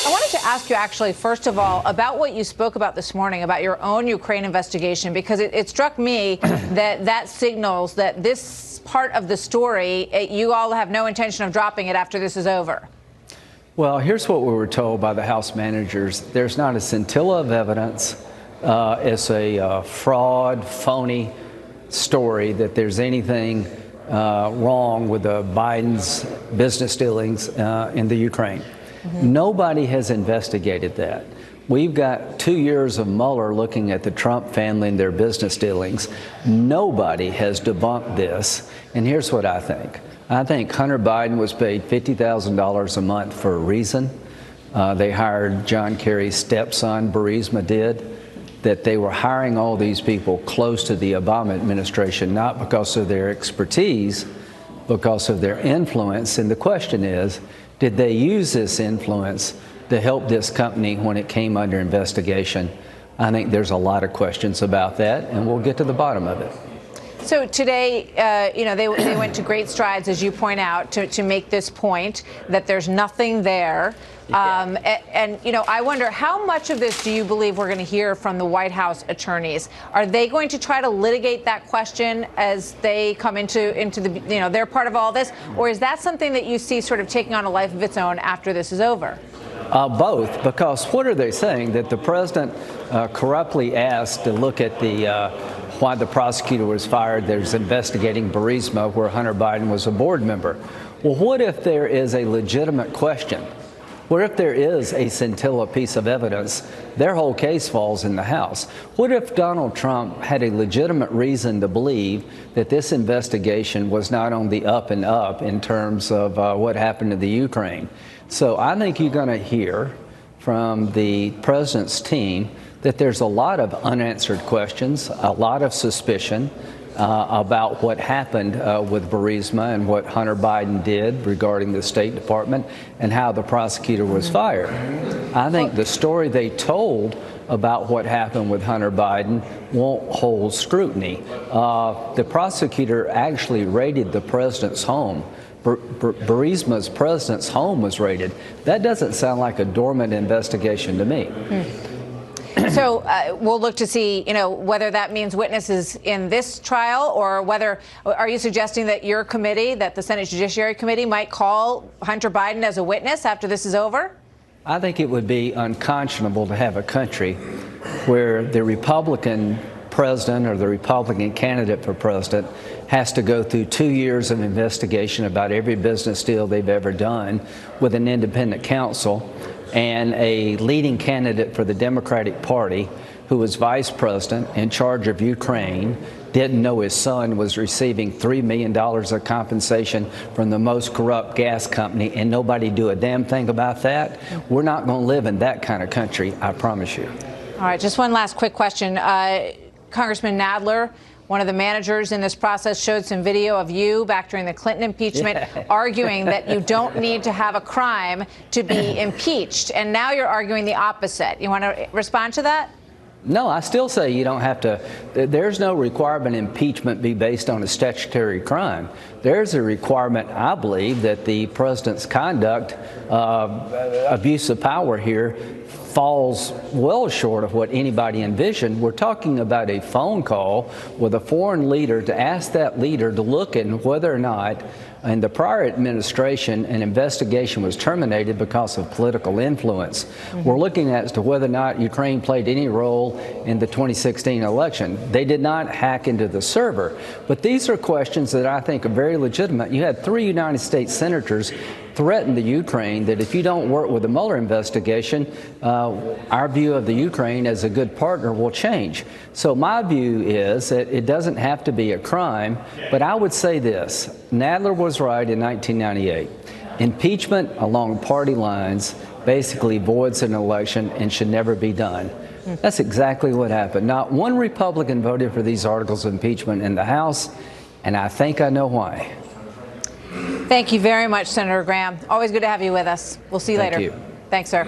I wanted to ask you, actually, first of all, about what you spoke about this morning, about your own Ukraine investigation, because it struck me that signals that this part of the story, you all have no intention of dropping it after this is over. Well, here's what we were told by the House managers. There's not a scintilla of evidence. It's a fraud, phony story that there's anything wrong with the Biden's business dealings in the Ukraine. Nobody has investigated that. We've got 2 years of Mueller looking at the Trump family and their business dealings. Nobody has debunked this. And here's what I think. I think Hunter Biden was paid $50,000 a month for a reason. They hired John Kerry's stepson, Burisma did, that they were hiring all these people close to the Obama administration, not because of their expertise, because of their influence. And the question is, did they use this influence to help this company when it came under investigation? I think there's a lot of questions about that, and we'll get to the bottom of it. So today, they went to great strides, as you point out, to make this point that there's nothing there. I wonder, how much of this do you believe we're going to hear from the White House attorneys? Are they going to try to litigate that question as they come into the, they're part of all this? Or is that something that you see sort of taking on a life of its own after this is over? Both, because what are they saying? That the president corruptly asked to look at why the prosecutor was fired. There's investigating Burisma, where Hunter Biden was a board member. Well, what if there is a legitimate question? What if there is a scintilla piece of evidence? Their whole case falls in the House. What if Donald Trump had a legitimate reason to believe that this investigation was not on the up and up in terms of what happened to the Ukraine? So I think you're going to hear from the president's team that there's a lot of unanswered questions, a lot of suspicion about what happened with Burisma and what Hunter Biden did regarding the State Department and how the prosecutor was fired. I think the story they told about what happened with Hunter Biden won't hold scrutiny. The prosecutor actually raided the president's home. Burisma's president's home was raided. That doesn't sound like a dormant investigation to me. So we'll look to see, whether that means witnesses in this trial, or whether, are you suggesting that your committee, that the Senate Judiciary Committee, might call Hunter Biden as a witness after this is over? I think it would be unconscionable to have a country where the Republican president or the Republican candidate for president has to go through 2 years of investigation about every business deal they've ever done with an independent counsel, and a leading candidate for the Democratic Party who was vice president in charge of Ukraine didn't know his son was receiving $3 million of compensation from the most corrupt gas company, and nobody do a damn thing about that. We're not going to live in that kind of country, I promise you. All right, just one last quick question. Congressman Nadler, one of the managers in this process, showed some video of you back during the Clinton impeachment arguing that you don't need to have a crime to be impeached. And now you're arguing the opposite. You want to respond to that? No, I still say you don't have to. There's no requirement impeachment be based on a statutory crime. There's a requirement, I believe, that the president's conduct, abuse of power here, falls well short of what anybody envisioned. We're talking about a phone call with a foreign leader to ask that leader to look at whether or not in the prior administration an investigation was terminated because of political influence. We're looking as to whether or not Ukraine played any role in the 2016 election. They did not hack into the server. But these are questions that I think are very legitimate. You had 3 United States senators threaten the Ukraine that if you don't work with the Mueller investigation, our view of the Ukraine as a good partner will change. So my view is that it doesn't have to be a crime, but I would say this: Nadler was right in 1998. Impeachment along party lines basically voids an election and should never be done. That's exactly what happened. Not one Republican voted for these articles of impeachment in the House, and I think I know why. Thank you very much, Senator Graham. Always good to have you with us. We'll see you later. Thank you. Thanks, sir.